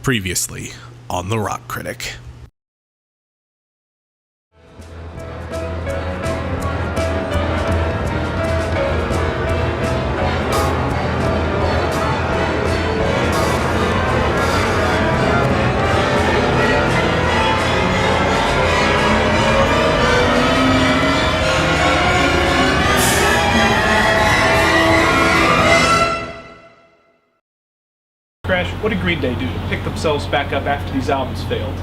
Previously on The Rock Critic. Crash, what did Green Day do to pick themselves back up after these albums failed?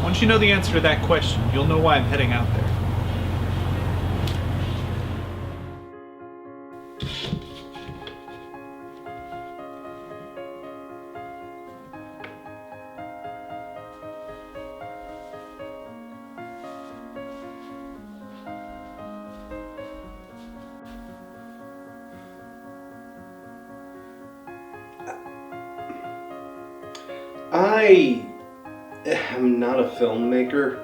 Once you know the answer to that question, you'll know why I'm heading out there. I am not a filmmaker,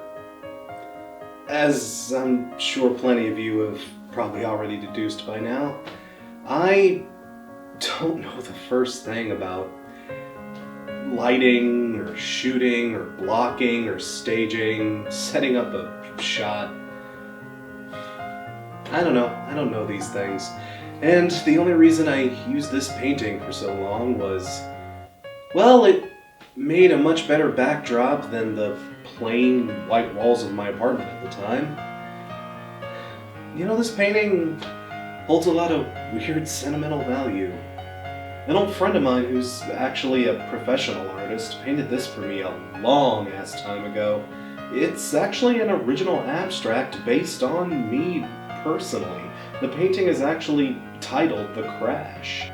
as I'm sure plenty of you have probably already deduced by now. I don't know the first thing about lighting, or shooting, or blocking, or staging, setting up a shot. I don't know these things. And the only reason I used this painting for so long was, well, it made a much better backdrop than the plain white walls of my apartment at the time. You know, this painting holds a lot of weird sentimental value. An old friend of mine who's actually a professional artist painted this for me a long-ass time ago. It's actually an original abstract based on me personally. The painting is actually titled The Crash.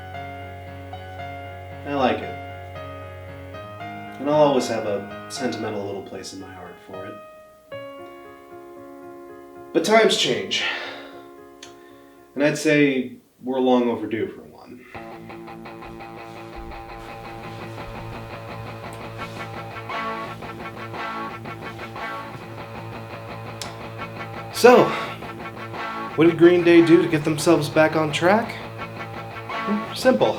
I like it. And I'll always have a sentimental little place in my heart for it. But times change. And I'd say we're long overdue for one. So, what did Green Day do to get themselves back on track? Simple.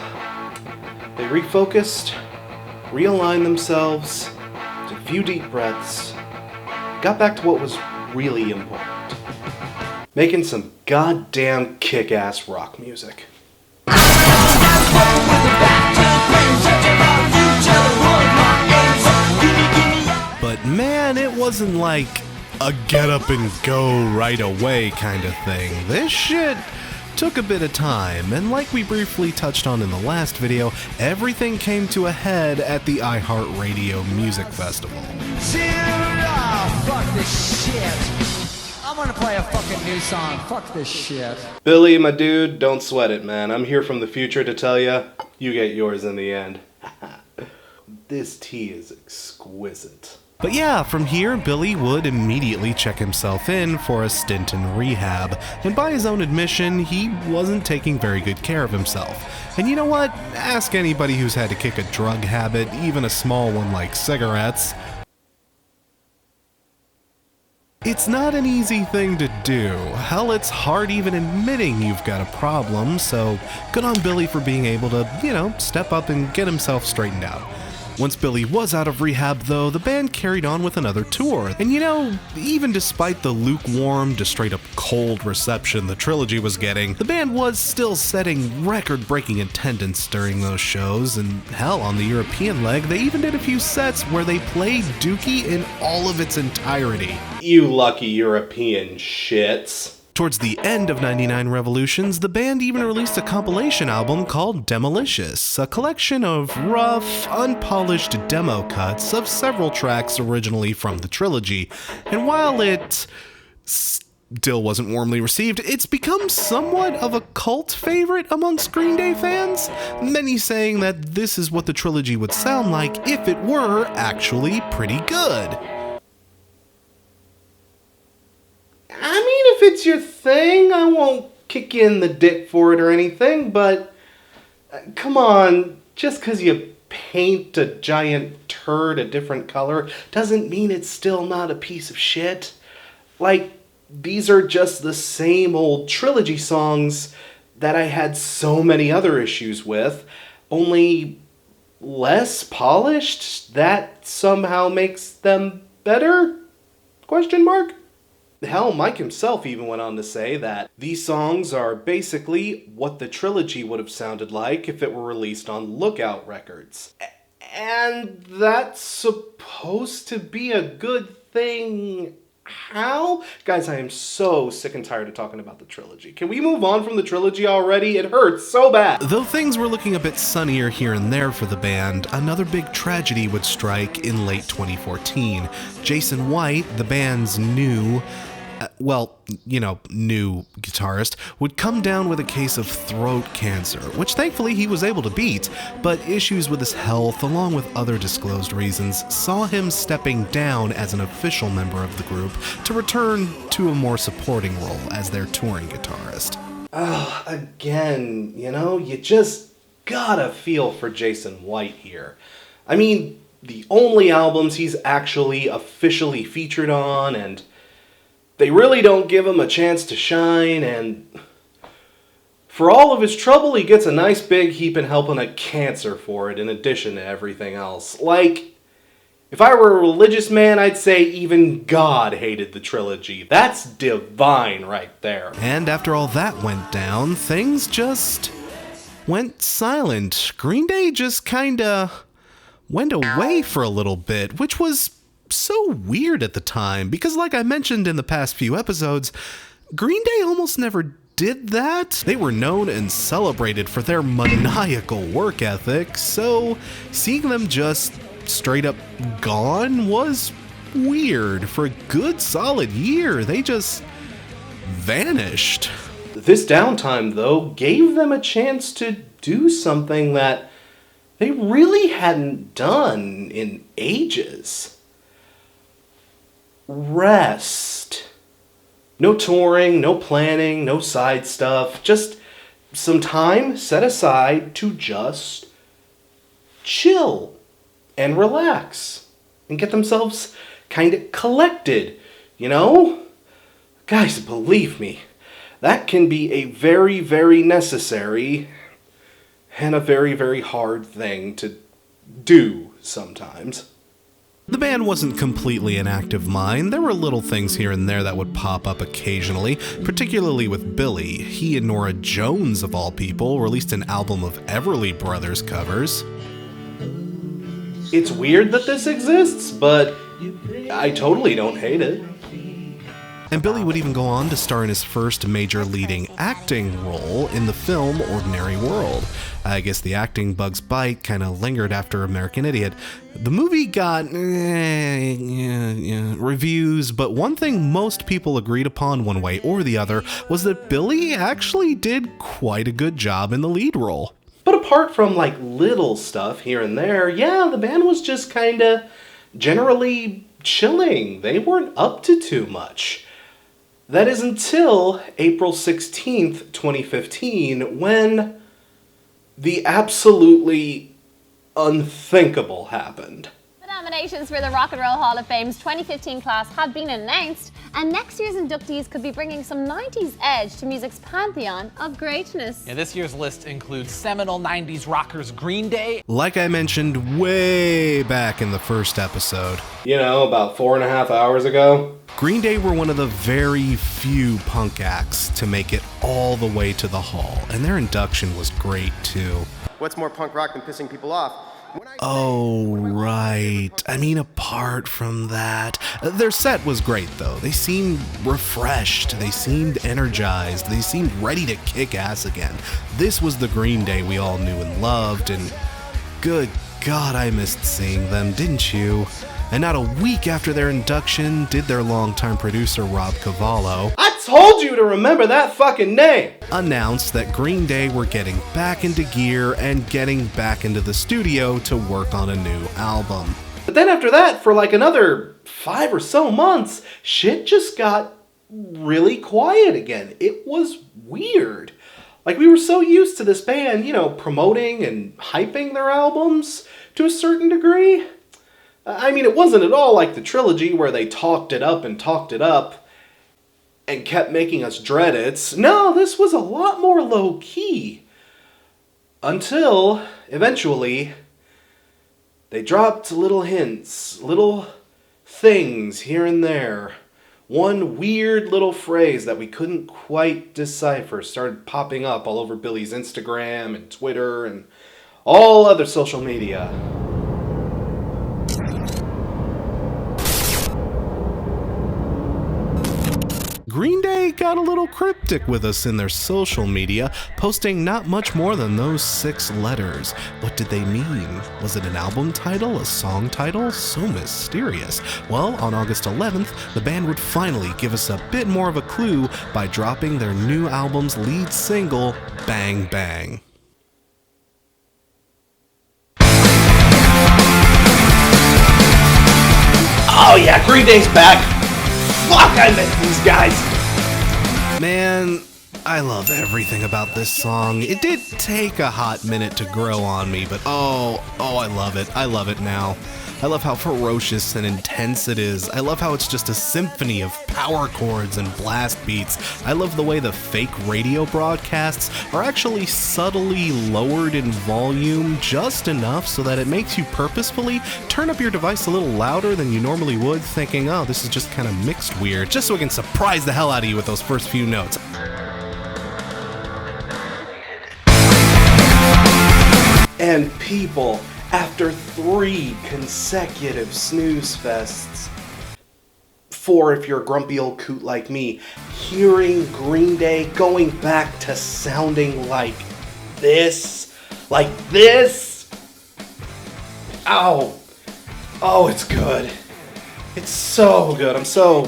They refocused, realigned themselves, took a few deep breaths, got back to what was really important. Making some goddamn kick-ass rock music. But man, it wasn't like a get up and go right away kind of thing. This shit took a bit of time, and like we briefly touched on in the last video, everything came to a head at the iHeartRadio Music Festival. Fuck this shit. I'm gonna play a fucking new song. Fuck this shit. Billy, my dude, don't sweat it, man. I'm here from the future to tell you, you get yours in the end. This tea is exquisite. But yeah, from here, Billy would immediately check himself in for a stint in rehab, and by his own admission, he wasn't taking very good care of himself. And you know what? Ask anybody who's had to kick a drug habit, even a small one like cigarettes. It's not an easy thing to do. Hell, it's hard even admitting you've got a problem, so good on Billy for being able to, step up and get himself straightened out. Once Billy was out of rehab, though, the band carried on with another tour. And even despite the lukewarm to straight up cold reception the trilogy was getting, the band was still setting record-breaking attendance during those shows, and hell, on the European leg, they even did a few sets where they played Dookie in all of its entirety. You lucky European shits. Towards the end of 99 Revolutions, the band even released a compilation album called Demolicious, a collection of rough, unpolished demo cuts of several tracks originally from the trilogy. And while it still wasn't warmly received, it's become somewhat of a cult favorite amongst Green Day fans, many saying that this is what the trilogy would sound like if it were actually pretty good. I mean, if it's your thing, I won't kick you in the dick for it or anything, but come on, just because you paint a giant turd a different color doesn't mean it's still not a piece of shit. Like, these are just the same old trilogy songs that I had so many other issues with, only less polished, that somehow makes them better? Question mark? Hell, Mike himself even went on to say that these songs are basically what the trilogy would have sounded like if it were released on Lookout Records. And that's supposed to be a good thing. How? Guys, I am so sick and tired of talking about the trilogy. Can we move on from the trilogy already? It hurts so bad. Though things were looking a bit sunnier here and there for the band, another big tragedy would strike in late 2014. Jason White, the band's new guitarist, would come down with a case of throat cancer, which thankfully he was able to beat, but issues with his health, along with other disclosed reasons, saw him stepping down as an official member of the group to return to a more supporting role as their touring guitarist. Again, you just gotta feel for Jason White here. I mean, the only albums he's actually officially featured on, and they really don't give him a chance to shine, and for all of his trouble, he gets a nice big heaping helping of cancer for it in addition to everything else. Like, if I were a religious man, I'd say even God hated the trilogy. That's divine right there. And after all that went down, things just went silent. Green Day just kinda went away for a little bit, which was so weird at the time, because like I mentioned in the past few episodes, Green Day almost never did that. They were known and celebrated for their maniacal work ethic, so seeing them just straight up gone was weird. For a good solid year, they just vanished. This downtime, though, gave them a chance to do something that they really hadn't done in ages. Rest. No touring, no planning, no side stuff. Just some time set aside to just chill and relax and get themselves kind of collected, Guys, believe me, that can be a very, very necessary and a very, very hard thing to do sometimes. The band wasn't completely an active mind. There were little things here and there that would pop up occasionally, particularly with Billy. He and Norah Jones, of all people, released an album of Everly Brothers covers. It's weird that this exists, but I totally don't hate it. And Billy would even go on to star in his first major leading acting role in the film Ordinary World. I guess the acting bug's bite kind of lingered after American Idiot. The movie got reviews, but one thing most people agreed upon one way or the other was that Billy actually did quite a good job in the lead role. But apart from little stuff here and there, the band was just kind of generally chilling. They weren't up to too much. That is until April 16th, 2015, when the absolutely unthinkable happened. The nominations for the Rock and Roll Hall of Fame's 2015 class have been announced, and next year's inductees could be bringing some 90s edge to music's pantheon of greatness. Yeah, this year's list includes seminal 90s rockers Green Day. Like I mentioned way back in the first episode, about 4.5 hours ago, Green Day were one of the very few punk acts to make it all the way to the hall, and their induction was great too. What's more punk rock than pissing people off? Oh, right. I mean, apart from that, their set was great, though. They seemed refreshed, they seemed energized, they seemed ready to kick ass again. This was the Green Day we all knew and loved, and good God, I missed seeing them, didn't you? And not a week after their induction did their longtime producer Rob Cavallo, I told you to remember that fucking name, announced that Green Day were getting back into gear and getting back into the studio to work on a new album. But then after that, for another 5 or so months, shit just got really quiet again. It was weird. We were so used to this band, promoting and hyping their albums to a certain degree. I mean, it wasn't at all like the trilogy where they talked it up and kept making us dread it. No, this was a lot more low-key. Until, eventually, They dropped little hints, little things here and there. One weird little phrase that we couldn't quite decipher started popping up all over Billy's Instagram and Twitter and all other social media. Green Day got a little cryptic with us in their social media, posting not much more than those 6 letters. What did they mean? Was it an album title, a song title? So mysterious. Well, on August 11th, the band would finally give us a bit more of a clue by dropping their new album's lead single, Bang Bang. Oh yeah, Green Day's back! Fuck, I miss these guys! Man, I love everything about this song. It did take a hot minute to grow on me, but oh, I love it. I love it now. I love how ferocious and intense it is. I love how it's just a symphony of power chords and blast beats. I love the way the fake radio broadcasts are actually subtly lowered in volume just enough so that it makes you purposefully turn up your device a little louder than you normally would, thinking, oh, this is just kind of mixed weird, just so it can surprise the hell out of you with those first few notes. And people, after 3 consecutive snooze fests, 4 if you're a grumpy old coot like me, hearing Green Day going back to sounding like this. Ow. Oh, it's good. It's so good. I'm so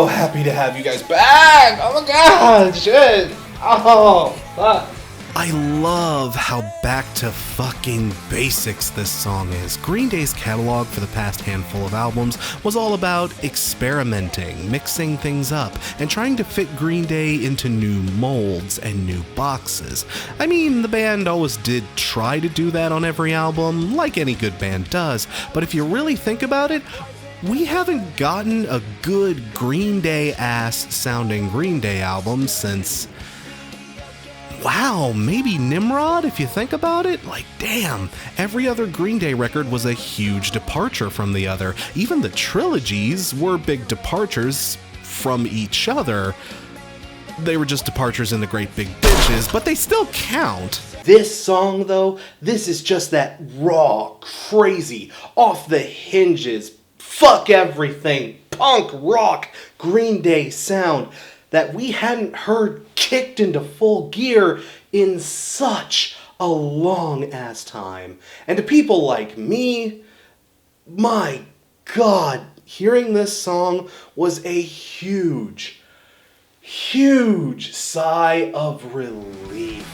happy to have you guys back. Oh my god, shit. Oh, fuck. I love how back to fucking basics this song is. Green Day's catalog for the past handful of albums was all about experimenting, mixing things up, and trying to fit Green Day into new molds and new boxes. I mean, the band always did try to do that on every album, like any good band does, but if you really think about it, we haven't gotten a good Green Day-ass sounding Green Day album since... wow, maybe Nimrod, if you think about it? Like, damn, every other Green Day record was a huge departure from the other. Even the trilogies were big departures from each other. They were just departures in the great big bitches, but they still count. This song, though, this is just that raw, crazy, off the hinges, fuck everything, punk rock Green Day sound that we hadn't heard kicked into full gear in such a long-ass time. And to people like me, my God, hearing this song was a huge, huge sigh of relief.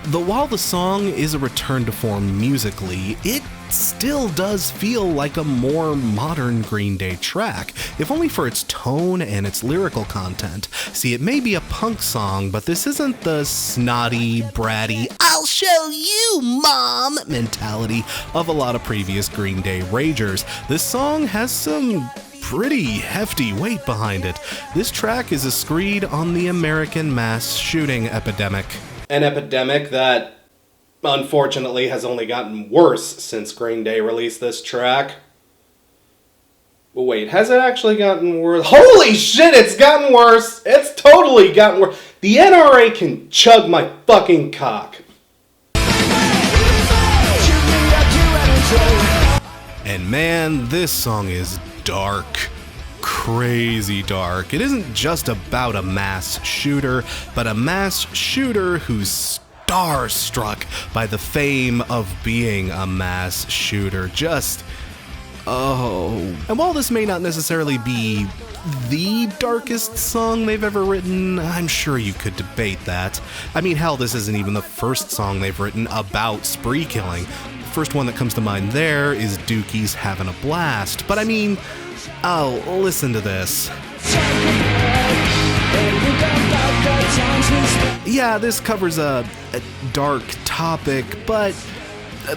Though while the song is a return to form musically, it still does feel like a more modern Green Day track, if only for its tone and its lyrical content. See, it may be a punk song, but this isn't the snotty, bratty, I'll show you, Mom mentality of a lot of previous Green Day ragers. This song has some pretty hefty weight behind it. This track is a screed on the American mass shooting epidemic. An epidemic that, unfortunately, has only gotten worse since Green Day released this track. Wait, has it actually gotten worse? Holy shit, it's gotten worse! It's totally gotten worse. The NRA can chug my fucking cock. And man, this song is dark. Crazy dark. It isn't just about a mass shooter, but a mass shooter who's starstruck by the fame of being a mass shooter. And while this may not necessarily be the darkest song they've ever written, I'm sure you could debate that. I mean, hell, this isn't even the first song they've written about spree killing. The first one that comes to mind there is Dookie's Having a Blast. But I mean, oh, listen to this. Yeah, this covers a dark topic, but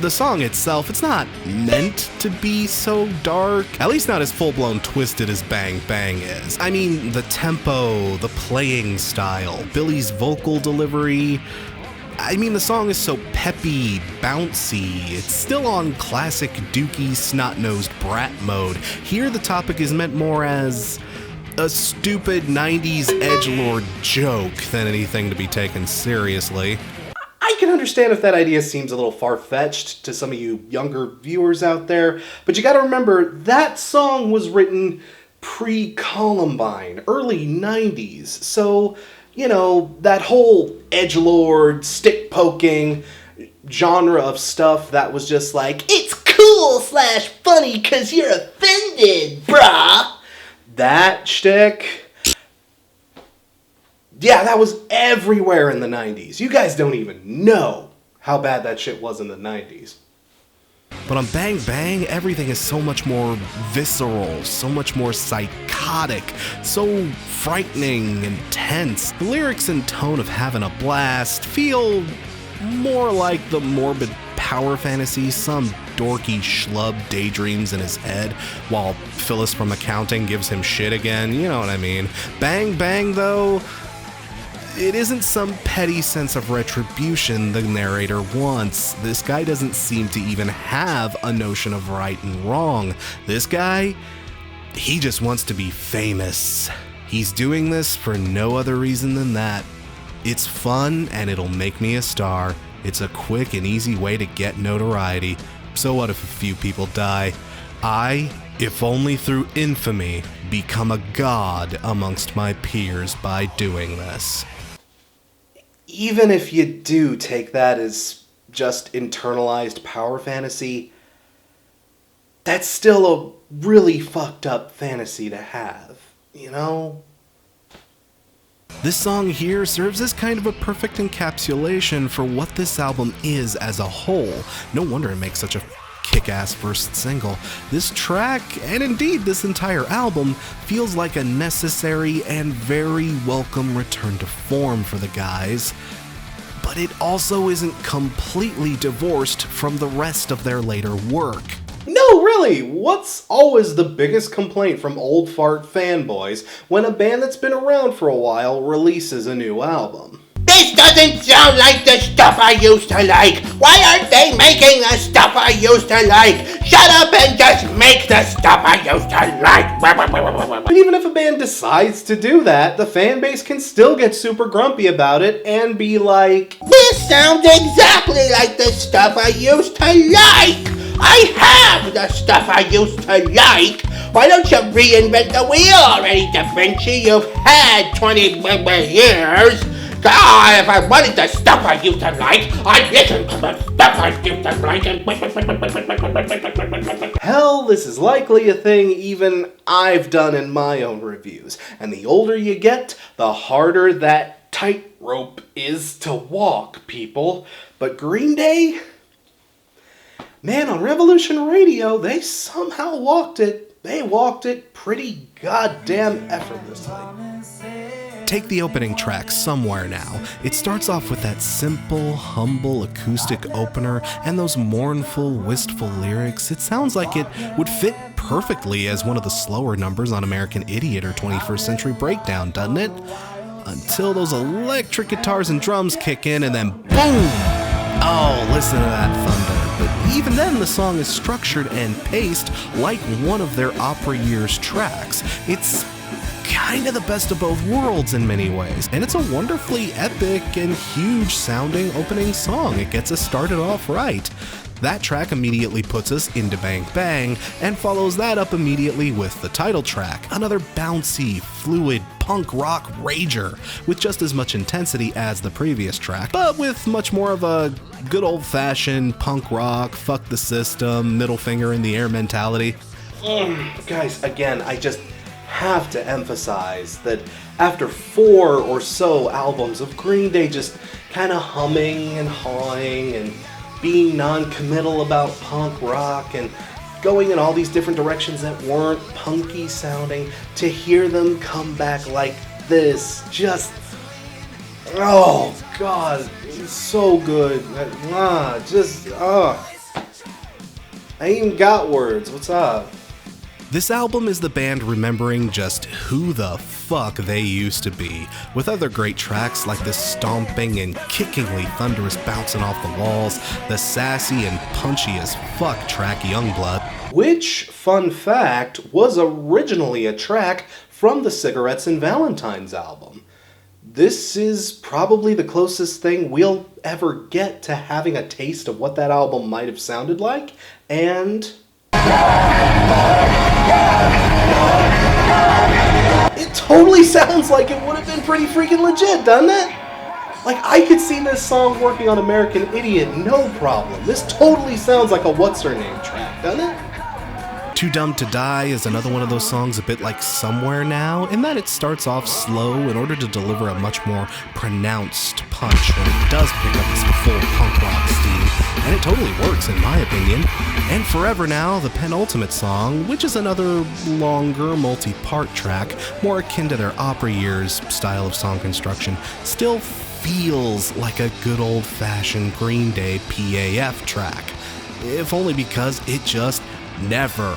the song itself, it's not meant to be so dark. At least not as full-blown twisted as Bang Bang is. I mean, the tempo, the playing style, Billy's vocal delivery, I mean, the song is so peppy, bouncy, it's still on classic dookie, snot-nosed brat mode. Here the topic is meant more as a stupid 90s edgelord joke than anything to be taken seriously. I can understand if that idea seems a little far-fetched to some of you younger viewers out there, but you gotta remember, that song was written pre-Columbine, early 90s, so, you know, that whole edgelord, stick-poking genre of stuff that was just like, it's cool/funny 'cause you're offended, brah! That shtick, yeah, that was everywhere in the 90s. You guys don't even know how bad that shit was in the 90s. But on Bang Bang, everything is so much more visceral, so much more psychotic, so frightening and tense. The lyrics and tone of Having a Blast feel more like the morbid power fantasy some dorky schlub daydreams in his head while Phyllis from accounting gives him shit again, you know what I mean. Bang Bang, though, it isn't some petty sense of retribution the narrator wants. This guy doesn't seem to even have a notion of right and wrong. This guy, he just wants to be famous. He's doing this for no other reason than that. It's fun and it'll make me a star. It's a quick and easy way to get notoriety. So what if a few people die? I, if only through infamy, become a god amongst my peers by doing this. Even if you do take that as just internalized power fantasy, that's still a really fucked up fantasy to have, you know? This song here serves as kind of a perfect encapsulation for what this album is as a whole. No wonder it makes such a kick-ass first single. This track, and indeed this entire album, feels like a necessary and very welcome return to form for the guys. But it also isn't completely divorced from the rest of their later work. No, really, what's always the biggest complaint from old fart fanboys when a band that's been around for a while releases a new album? This doesn't sound like the stuff I used to like. Why aren't they making the stuff I used to like? Shut up and just make the stuff I used to like. But even if a band decides to do that, the fan base can still get super grumpy about it and be like, this sounds exactly like the stuff I used to like. I have the stuff I used to like. Why don't you reinvent the wheel already, Da Vinci? You've had 20 years. God, if I wanted the stuff I used to like, I'd listen to the stuff I used to like. hell, this is likely a thing even I've done in my own reviews. And the older you get, the harder that tightrope is to walk, people. But Green Day? Man, on Revolution Radio, they somehow walked it. They walked it pretty goddamn effortlessly. Take the opening track, Somewhere Now. It starts off with that simple, humble acoustic opener and those mournful, wistful lyrics. It sounds like it would fit perfectly as one of the slower numbers on American Idiot or 21st Century Breakdown, doesn't it? Until those electric guitars and drums kick in and then boom! Oh, listen to that thunder. But even then, the song is structured and paced like one of their Opera Years tracks. It's kind of the best of both worlds in many ways, and it's a wonderfully epic and huge sounding opening song. It gets us started off right. That track immediately puts us into Bang Bang, and follows that up immediately with the title track, another bouncy, fluid, punk rock rager, with just as much intensity as the previous track, but with much more of a good old-fashioned punk rock, fuck the system, middle finger in the air mentality. Guys, again, I just have to emphasize that after 4 or so albums of Green Day just kind of humming and hawing and being non-committal about punk rock and going in all these different directions that weren't punky sounding, to hear them come back like this, just, oh god, it's so good. I ain't even got words. What's up? This album is the band remembering just who the fuck they used to be, with other great tracks like this stomping and kickingly thunderous bouncing off the walls, the sassy and punchy as fuck track Youngblood, which, fun fact, was originally a track from the Cigarettes and Valentines album. This is probably the closest thing we'll ever get to having a taste of what that album might have sounded like, and it totally sounds like it would have been pretty freaking legit, doesn't it? Like, I could see this song working on American Idiot, no problem. This totally sounds like a What's-Her-Name track, doesn't it? Too Dumb to Die is another one of those songs a bit like Somewhere Now, in that it starts off slow in order to deliver a much more pronounced punch when it does pick up this full punk rock steam, and it totally works in my opinion. And Forever Now, the penultimate song, which is another longer multi-part track, more akin to their opera years style of song construction, still feels like a good old-fashioned Green Day PAF track, if only because it just never,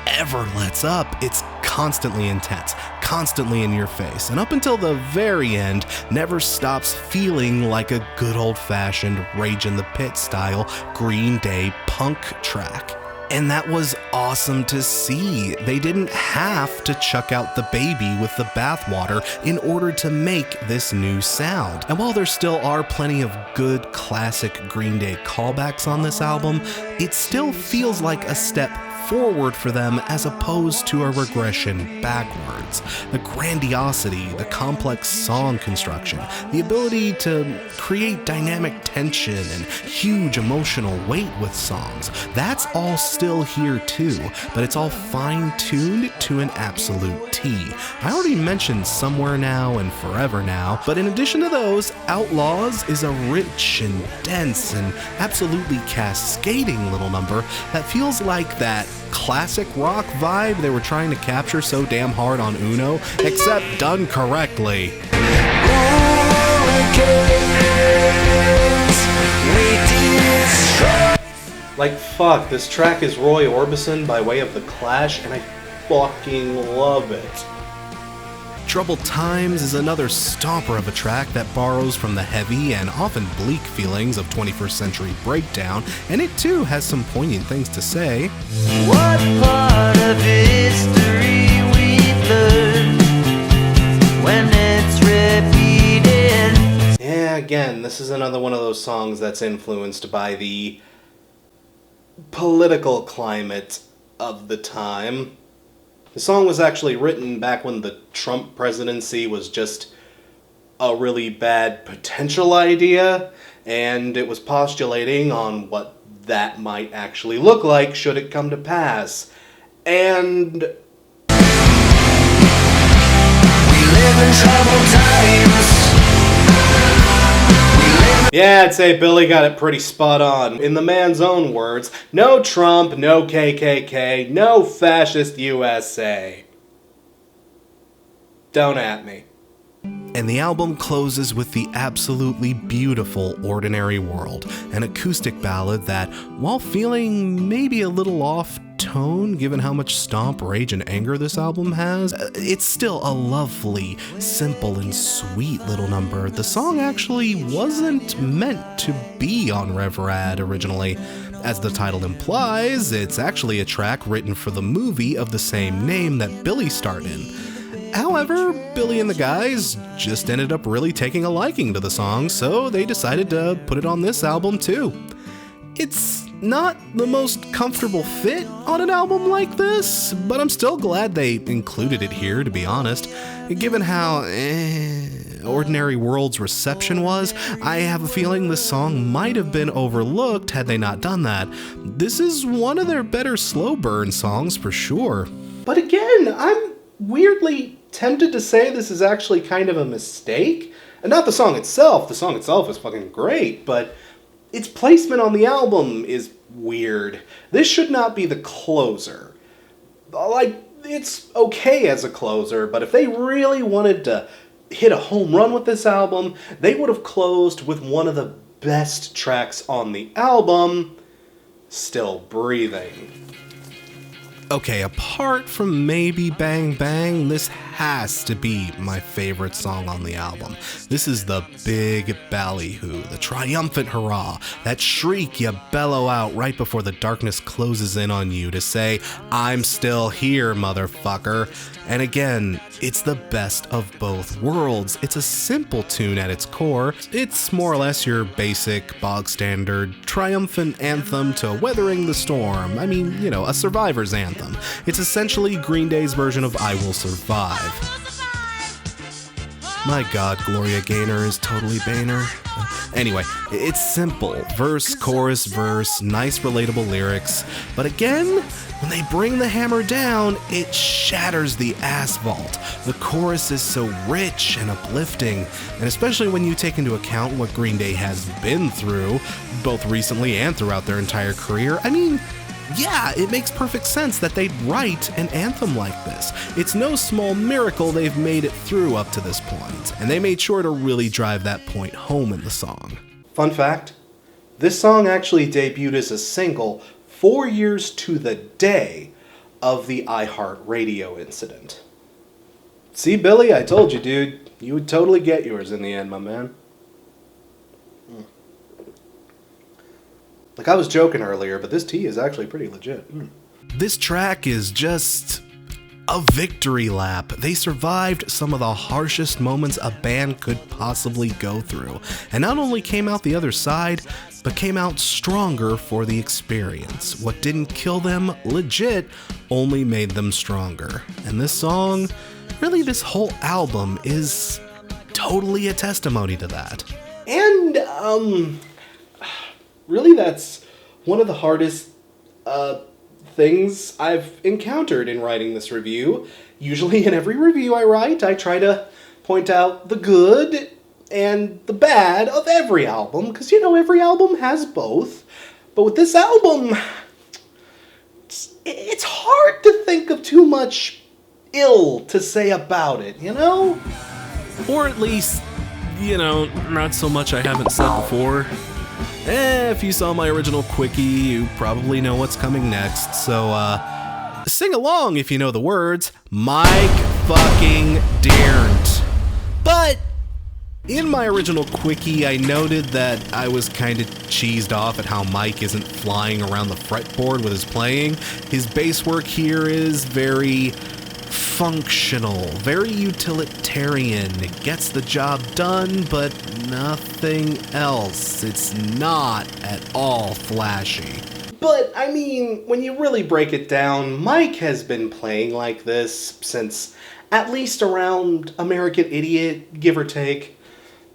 ever lets up. It's constantly intense, constantly in your face, and up until the very end, never stops feeling like a good old-fashioned Rage in the Pit style Green Day punk track. And that was awesome to see. They didn't have to chuck out the baby with the bathwater in order to make this new sound. And while there still are plenty of good classic Green Day callbacks on this album, it still feels like a step forward for them as opposed to a regression backwards. The grandiosity, the complex song construction, the ability to create dynamic tension and huge emotional weight with songs, that's all still here too, but it's all fine-tuned to an absolute T. I already mentioned Somewhere Now and Forever Now, but in addition to those, Outlaws is a rich and dense and absolutely cascading little number that feels like that classic rock vibe they were trying to capture so damn hard on Uno, except done correctly. Like, fuck, this track is Roy Orbison by way of The Clash, and I fucking love it. Troubled Times is another stomper of a track that borrows from the heavy and often bleak feelings of 21st century breakdown, and it too has some poignant things to say. What part of history we've learned when it's repeated? Yeah, again, this is another one of those songs that's influenced by the political climate of the time. The song was actually written back when the Trump presidency was just a really bad potential idea, and it was postulating on what that might actually look like should it come to pass. And we live in troubled times. Yeah, I'd say Billy got it pretty spot on. In the man's own words, no Trump, no KKK, no fascist USA. Don't at me. And the album closes with the absolutely beautiful Ordinary World, an acoustic ballad that, while feeling maybe a little off tone given how much stomp, rage, and anger this album has, it's still a lovely, simple, and sweet little number. The song actually wasn't meant to be on Rev Rad originally. As the title implies, it's actually a track written for the movie of the same name that Billy starred in. However, Billy and the guys just ended up really taking a liking to the song, so they decided to put it on this album too. It's not the most comfortable fit on an album like this, but I'm still glad they included it here, to be honest. Given how Ordinary World's reception was, I have a feeling this song might have been overlooked had they not done that. This is one of their better slow burn songs for sure. But again, I'm weirdly tempted to say this is actually kind of a mistake. And not the song itself is fucking great, but its placement on the album is weird. This should not be the closer. Like, it's okay as a closer, but if they really wanted to hit a home run with this album, they would have closed with one of the best tracks on the album, Still Breathing. Okay, apart from maybe Bang Bang, this has to be my favorite song on the album. This is the big ballyhoo, the triumphant hurrah, that shriek you bellow out right before the darkness closes in on you to say, "I'm still here, motherfucker." And again, it's the best of both worlds. It's a simple tune at its core. It's more or less your basic, bog standard, triumphant anthem to weathering the storm. I mean, you know, a survivor's anthem. It's essentially Green Day's version of I Will Survive. My god, Gloria Gaynor is totally Boehner. Anyway, it's simple. Verse, chorus, verse, nice relatable lyrics. But again, when they bring the hammer down, it shatters the asphalt. The chorus is so rich and uplifting, and especially when you take into account what Green Day has been through, both recently and throughout their entire career, I mean, yeah, it makes perfect sense that they'd write an anthem like this. It's no small miracle they've made it through up to this point, and they made sure to really drive that point home in the song. Fun fact, this song actually debuted as a single 4 years to the day of the iHeartRadio incident. See, Billy, I told you, dude. You would totally get yours in the end, my man. Like, I was joking earlier, but this tea is actually pretty legit. This track is just a victory lap. They survived some of the harshest moments a band could possibly go through, and not only came out the other side, but came out stronger for the experience. What didn't kill them, legit, only made them stronger. And this song, really this whole album, is totally a testimony to that. And, really, that's one of the hardest things I've encountered in writing this review. Usually in every review I write, I try to point out the good and the bad of every album, because, you know, every album has both. But with this album, it's hard to think of too much ill to say about it, you know? Or at least, you know, not so much I haven't said before. If you saw my original quickie, you probably know what's coming next, so, sing along if you know the words. Mike fucking daren't. But in my original quickie, I noted that I was kind of cheesed off at how Mike isn't flying around the fretboard with his playing. His bass work here is very functional, very utilitarian. It gets the job done, but nothing else. It's not at all flashy. But, I mean, when you really break it down, Mike has been playing like this since at least around American Idiot, give or take.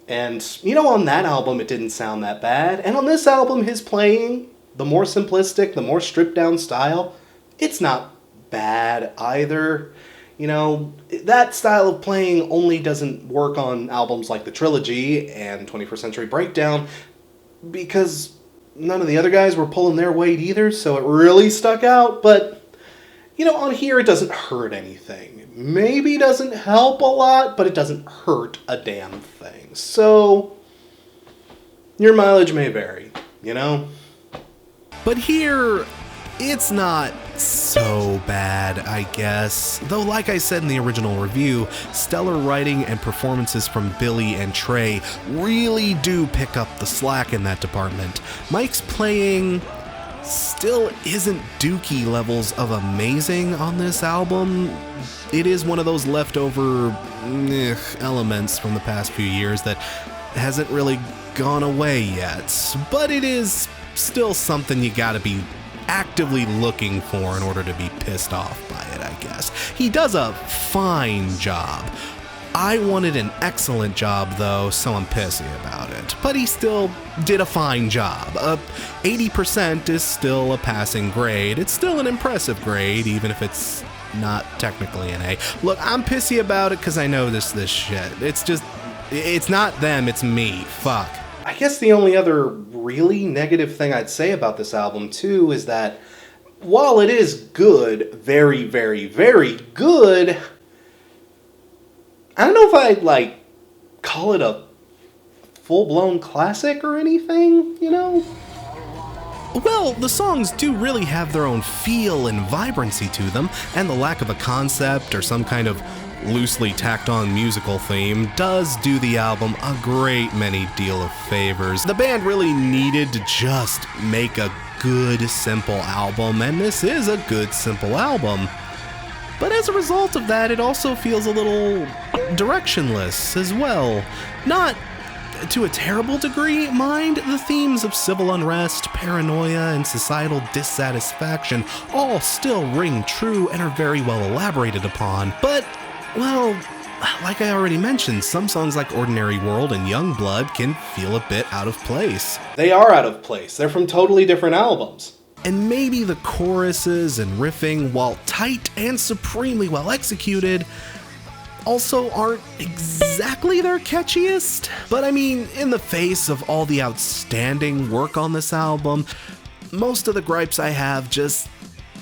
And, you know, on that album it didn't sound that bad. And on this album, his playing, the more simplistic, the more stripped down style, it's not bad either. You know, that style of playing only doesn't work on albums like The Trilogy and 21st Century Breakdown because none of the other guys were pulling their weight either, so it really stuck out. But, you know, on here it doesn't hurt anything. Maybe doesn't help a lot, but it doesn't hurt a damn thing. So, your mileage may vary, you know? But here, it's not so bad, I guess. Though, like I said in the original review, stellar writing and performances from Billy and Trey really do pick up the slack in that department. Mike's playing still isn't Dookie levels of amazing on this album. It is one of those leftover elements from the past few years that hasn't really gone away yet. But it is still something you gotta be actively looking for in order to be pissed off by it, I guess. He does a fine job. I wanted an excellent job, though, so I'm pissy about it. But he still did a fine job. 80% is still a passing grade. It's still an impressive grade, even if it's not technically an A. Look, I'm pissy about it because I noticed this shit. It's just, it's not them, it's me. Fuck. I guess the only other really negative thing I'd say about this album, too, is that while it is good, very, very, very good, I don't know if I'd, like, call it a full-blown classic or anything, you know? Well, the songs do really have their own feel and vibrancy to them, and the lack of a concept or some kind of loosely tacked on musical theme does do the album a great many deal of favors. The band really needed to just make a good, simple album, and this is a good, simple album. But as a result of that, it also feels a little directionless as well. Not to a terrible degree, mind, the themes of civil unrest, paranoia, and societal dissatisfaction all still ring true and are very well elaborated upon. But, well, like I already mentioned, some songs like Ordinary World and Young Blood can feel a bit out of place. They are out of place. They're from totally different albums. And maybe the choruses and riffing, while tight and supremely well executed, also aren't exactly their catchiest. But I mean, in the face of all the outstanding work on this album, most of the gripes I have just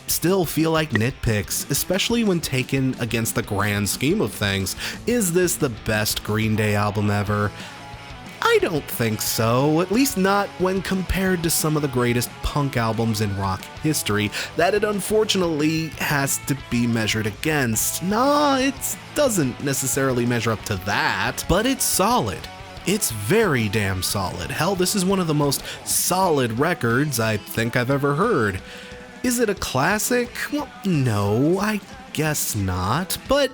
still feel like nitpicks, especially when taken against the grand scheme of things. Is this the best Green Day album ever? I don't think so, at least not when compared to some of the greatest punk albums in rock history that it unfortunately has to be measured against. Nah, it doesn't necessarily measure up to that, but it's solid. It's very damn solid. Hell, this is one of the most solid records I think I've ever heard. Is it a classic? Well, no, I guess not, but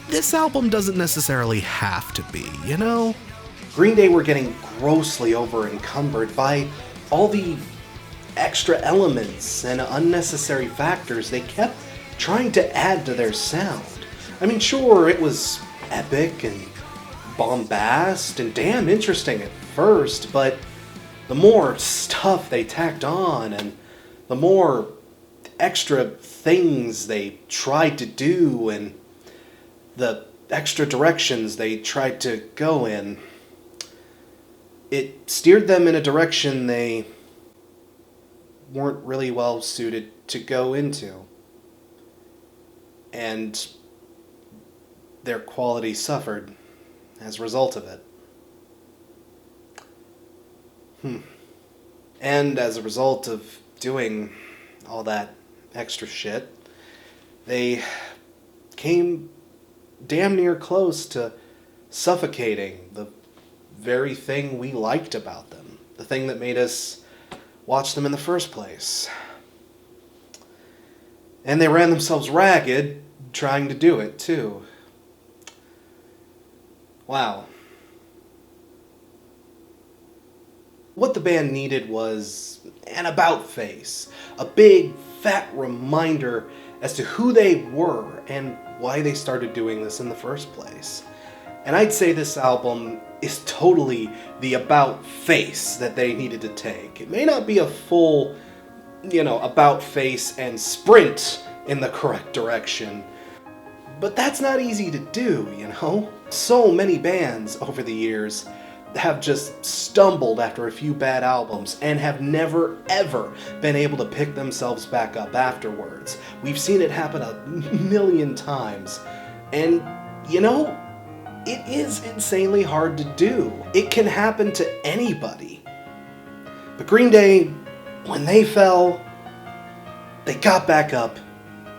this album doesn't necessarily have to be, you know? Green Day were getting grossly over-encumbered by all the extra elements and unnecessary factors they kept trying to add to their sound. I mean, sure, it was epic and bombast and damn interesting at first, but the more stuff they tacked on and the more extra things they tried to do and the extra directions they tried to go in, it steered them in a direction they weren't really well suited to go into. And their quality suffered as a result of it. And as a result of doing all that extra shit, they came damn near close to suffocating the very thing we liked about them, the thing that made us watch them in the first place. And they ran themselves ragged trying to do it, too. Wow. What the band needed was an about face, a big, fat reminder as to who they were and why they started doing this in the first place. And I'd say this album is totally the about face that they needed to take. It may not be a full, about face and sprint in the correct direction, but that's not easy to do, So many bands over the years have just stumbled after a few bad albums and have never ever been able to pick themselves back up afterwards. We've seen it happen a million times, and it is insanely hard to do. It can happen to anybody. But Green Day, when they fell, they got back up,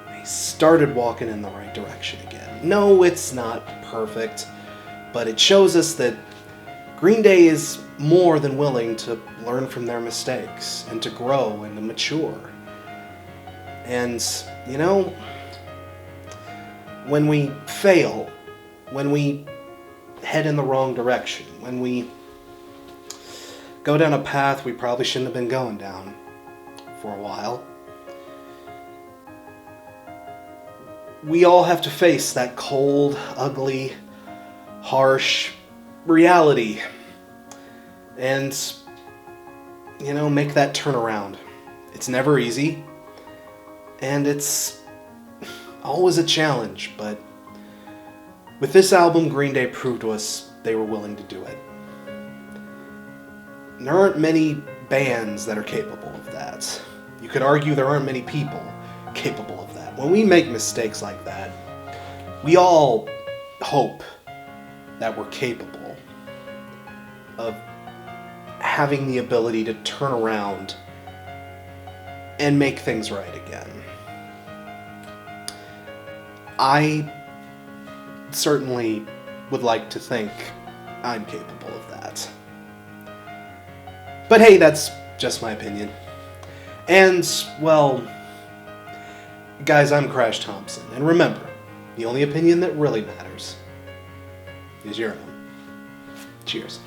they started walking in the right direction again. No, it's not perfect, but it shows us that Green Day is more than willing to learn from their mistakes and to grow and to mature. And, when we fail, when we head in the wrong direction, when we go down a path we probably shouldn't have been going down for a while, we all have to face that cold, ugly, harsh reality and, make that turnaround. It's never easy, and it's always a challenge, but with this album, Green Day proved to us they were willing to do it. There aren't many bands that are capable of that. You could argue there aren't many people capable of that. When we make mistakes like that, we all hope that we're capable of having the ability to turn around and make things right again. I certainly would like to think I'm capable of that. But hey, that's just my opinion. And, well, guys, I'm Crash Thompson, and remember, the only opinion that really matters is your own. Cheers.